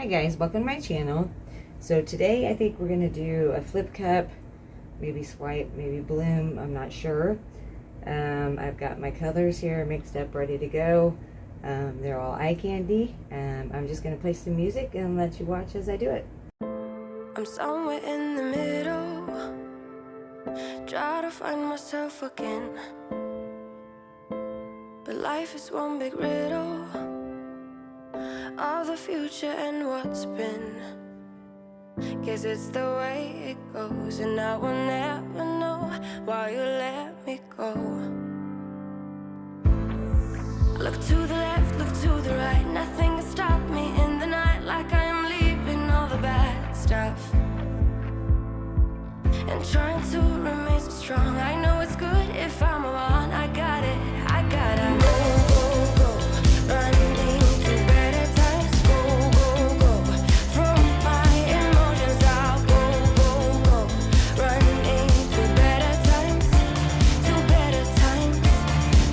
Hi guys, welcome to my channel. So today I think we're going to do a flip cup, maybe swipe, maybe bloom, I'm not sure. I've got my colors here mixed up, ready to go. They're all eye candy. I'm just going to play some music and let you watch as I do it. I'm somewhere in the middle, try to find myself again, but life is one big riddle of the future and what's been. Guess it's the way it goes, and I will never know why you let me go. Look to the left, look to the right, nothing can stop me in the night, like I am leaving all the bad stuff and trying to remain so strong. I know it's good if I'm alone. I got it, I gotta go, running to better times. Go, from my emotions I'll go, running to better times, to better times,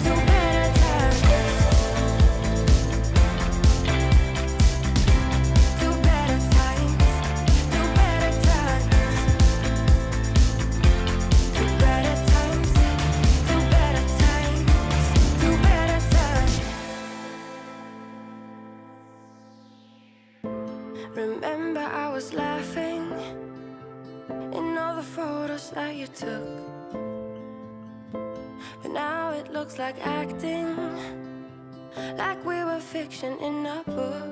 to better times, to better times, to better times. To better times, to better times, to better times. Remember I was laughing in all the photos that you took, but now it looks like acting, like we were fiction in a book.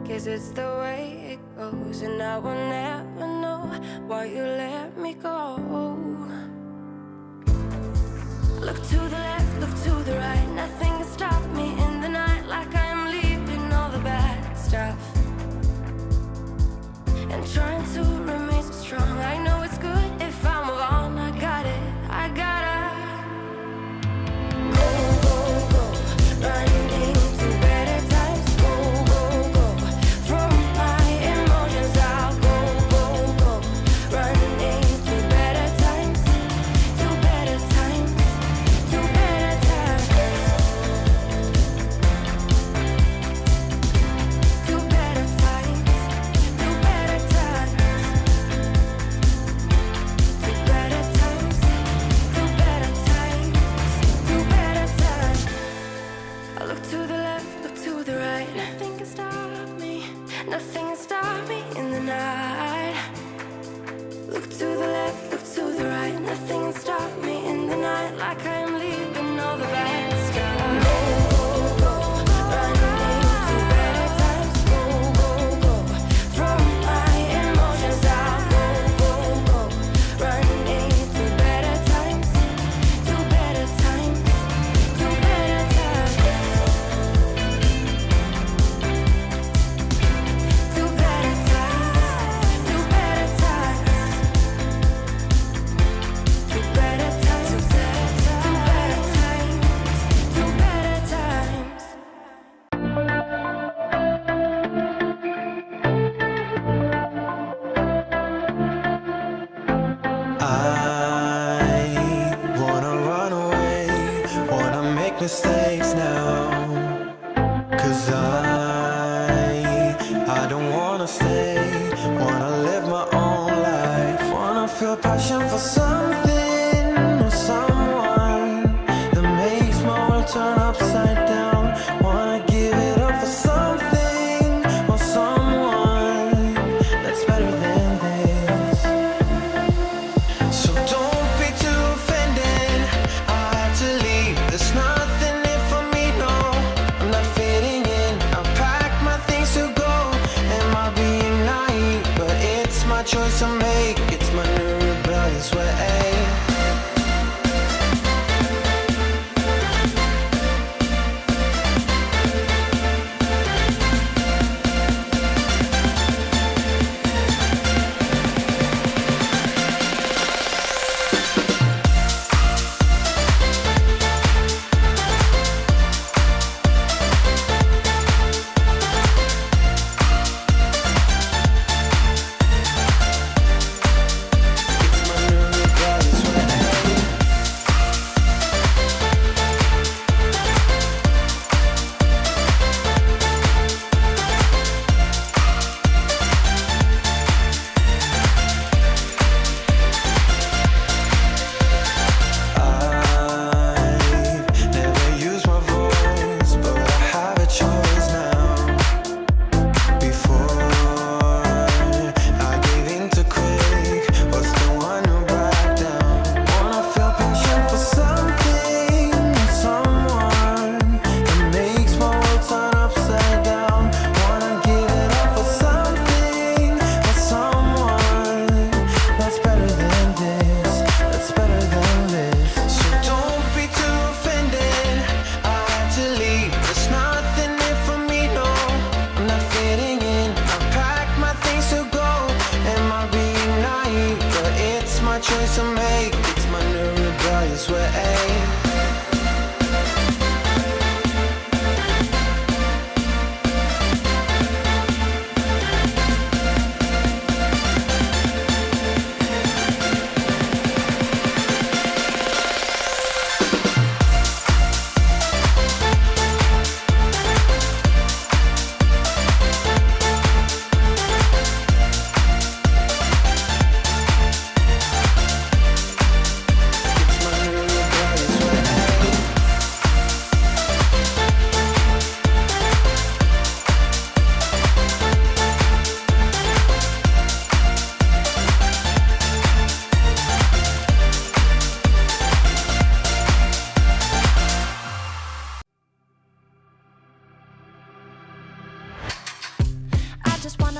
Guess it's the way it goes, and I will never know why you let me go. Look to the left, look to the right, nothing can stop me in the night, like I am leaving all the bad stuff and trying to remain so strong. I know it's good if I'm alone. I got it, I gotta go, running to better times. Go, from my emotions I'll go, running to better times, to better times, to better times, to better times, to better times, to better times, to better times, to better times. I look to the left, look to the right, nothing can stop me, nothing can stop me in the night. Look to the left, look to the right, nothing can stop me in the night, like I am leaving all the bad stuff. Go, running to better times. Go, from my emotions I'll go, running to better times, to better times, to better times, to better times, to better times, to better times, to better times, to better times. I wanna run away, wanna make mistakes now. 'Cause I don't wanna stay, wanna live my own life. Wanna feel passion for something or someone that makes my world turn upside down. Wanna give it up for something or someone that's better than this. So don't be too offended, I had to leave. There's nothing in for me, no. I'm not fitting in,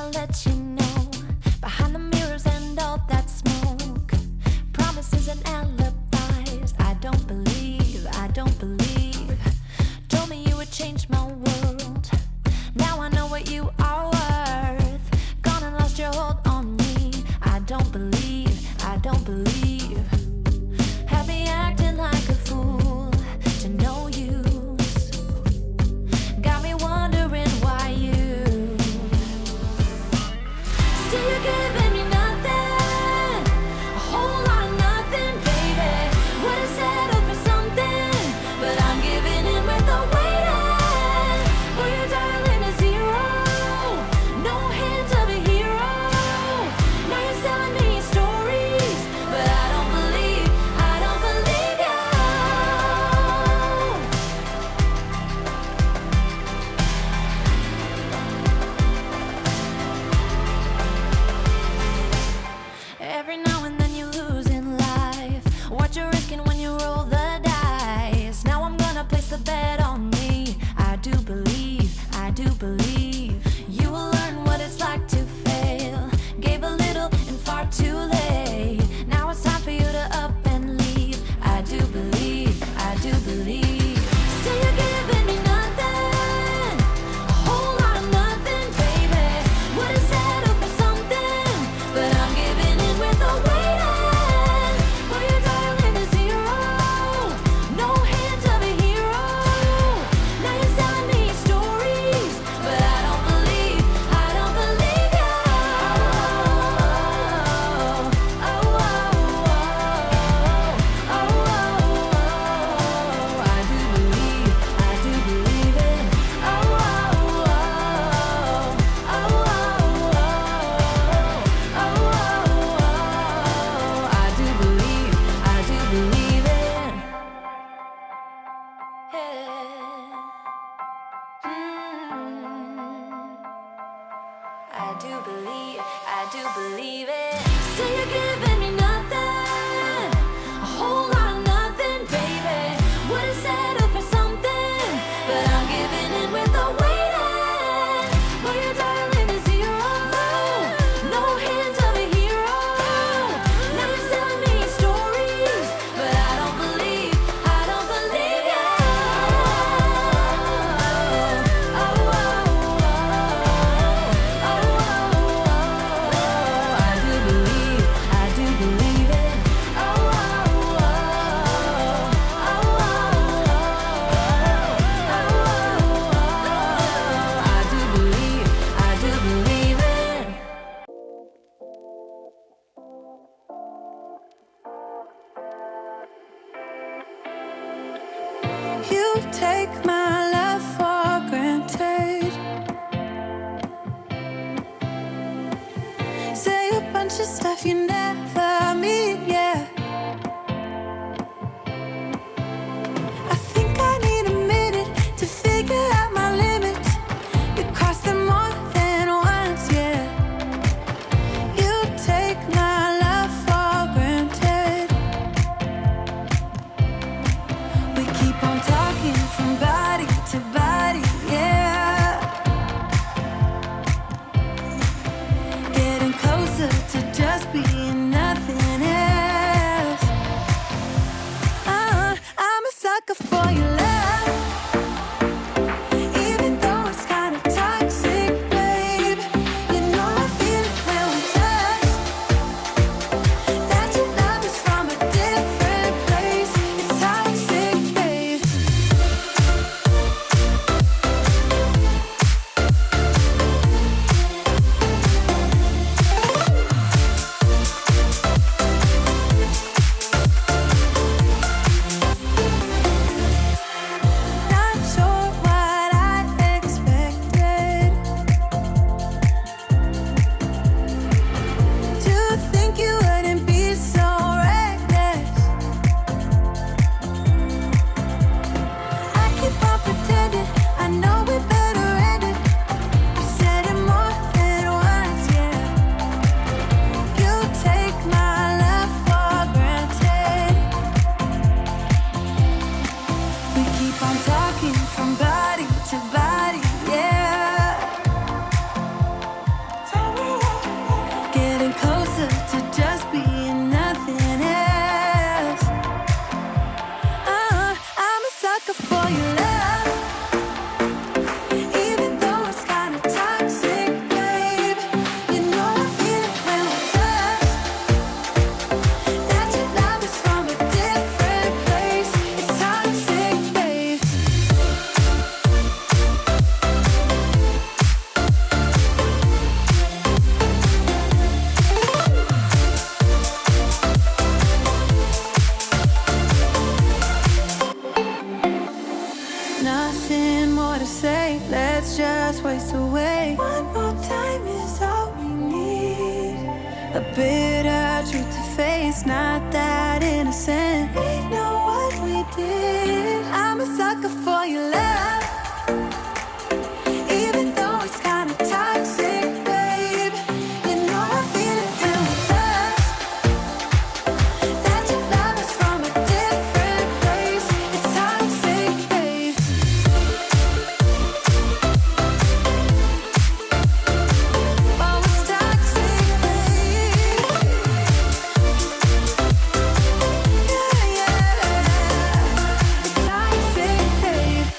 I'll let you know. Behind the mirrors and all that smoke, promises and alibis. I don't believe, I don't believe. Told me you would change my world. Now I know what you are worth. Gone and lost your hold on me. I don't believe, I don't believe. Had me acting like a fool to no use. Got me wondering why you still you're giving me nothing, a whole lot of nothing, baby. Would've settled for something, but I'm giving in with the waiting. Boy, you're dialing a zero, no hint of a hero. Now you're selling me stories, but I don't believe you. Every now and then you lose in life. What you're risking when you roll the dice. Now I'm gonna place the bet on me. I do believe, I do believe. You will learn what it's like to fail. Gave a little and far too late. Now it's time for you to up and leave. I do believe, I do believe. Still you're giving me nothing, a whole lot of nothing, baby. Would've settled for something, but I'm giving in with the waiting. Boy, you're dialing a zero, no hint of a hero. Now you're selling me stories, but I don't believe you. Oh, oh, oh, oh, I do believe it. Oh, oh, oh, oh, I do believe it. I do believe it. Still you're giving me nothing, a whole lot of nothing, baby. Would've settled for something, but I'm giving in with the waiting. Boy, you're dialing a zero, no hint of a hero. Now you're selling me stories, but I don't believe you. Oh, oh, oh, I do believe it. Oh, oh, oh, I do believe it. You take my love for granted. Say a bunch of stuff you never mean, yeah. I think I need a minute to figure out my limits. You cross them more than once, yeah. You take my love for granted. We keep on talking from body to body, yeah. Getting closer to just being nothing more to say. Let's just waste away. One more time is all we need. A bitter truth to face, not that innocent. We know what we did. I'm a sucker for your love, even though it's kinda toxic, babe. You know I feel it when we touch. That your love is from a different place. It's toxic, babe. Oh, it's toxic, babe. Yeah, yeah. It's toxic, babe.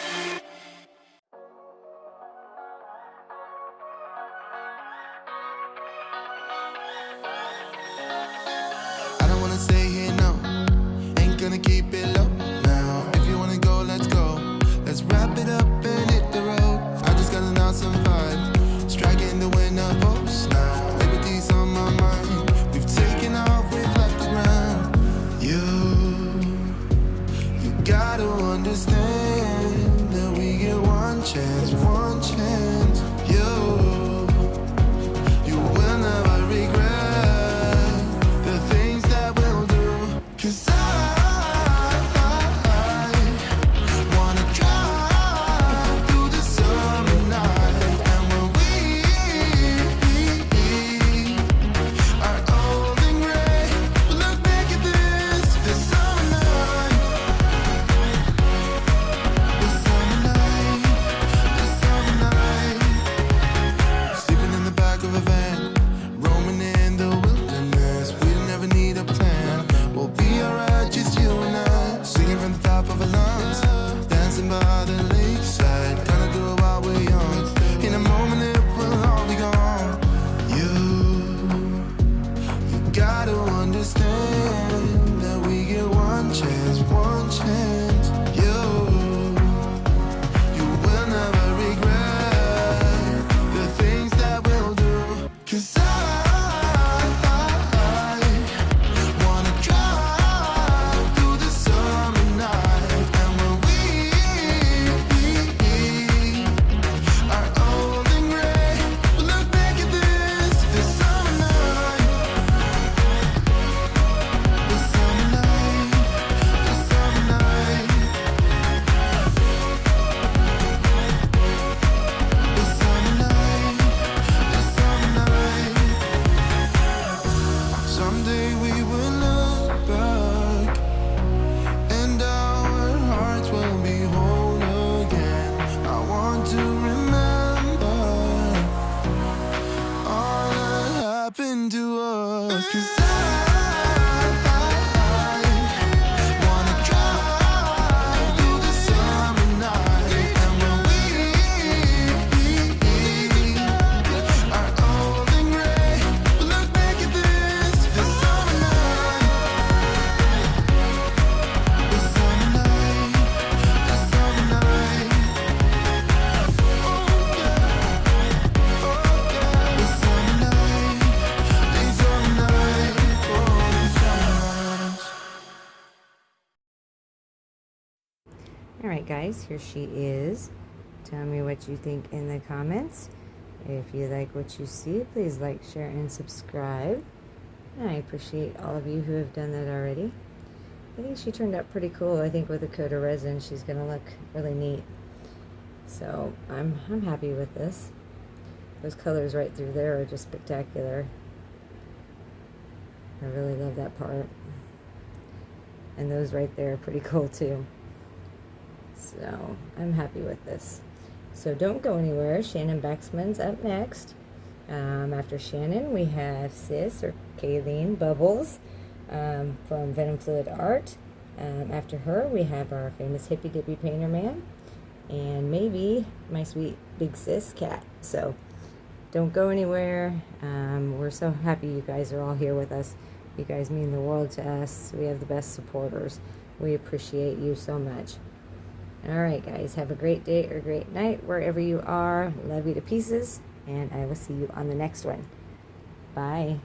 I don't wanna stay here, no. Ain't gonna keep it low now. If you wanna go, let's go. Let's wrap it up and hit the road. I just got an awesome vibe, striking the winner post now. Liberty's on my mind. We've taken off, we've left the ground. You gotta understand that we get one chance, one chance. You will never regret the things that we'll do. 'Cause I wanna drive through the summer night. And when we are old and gray, we'll look back at this summer night. This summer night, this summer night. Sleeping in the back of a van, roaming in the wilderness. We don't ever need a plan. We'll be alright, just you and I. Singing from the top of our lungs, dancing by the lakeside. Gonna do it while we're young. In a moment it will all be gone. You gotta understand that we get one chance, one chance. You will never regret the things that we'll do. 'Cause I wanna drive through the summer night. And when we are old and gray, we'll look back at this summer night. This summer night, this summer night. This summer night, this summer night. Someday we will look back and our hearts will be whole again. I want to remember all that happened to us. 'Cause I wanna drive through the summer night. And when we are old and gray, we'll look back at this summer night. This summer night, this summer night. Oh yeah, this summer night, this summer night, oh this summer night. Alright guys, here she is. Tell me what you think in the comments. If you like what you see, please like, share, and subscribe. I appreciate all of you who have done that already. I think she turned out pretty cool. I think with a coat of resin, she's going to look really neat. So I'm happy with this. Those colors right through there are just spectacular. I really love that part. And those right there are pretty cool too. So I'm happy with this. So don't go anywhere. Shannon Baxman's up next. After Shannon, we have Sis, or Kayleen Bubbles, from Venom Fluid Art. After her, we have our famous Hippy Dippy Painterman, and maybe my sweet big sis Cat. So don't go anywhere. We're so happy you guys are all here with us. You guys mean the world to us. We have the best supporters. We appreciate you so much. Alright guys, have a great day or great night wherever you are. Love you to pieces, and I will see you on the next one. Bye.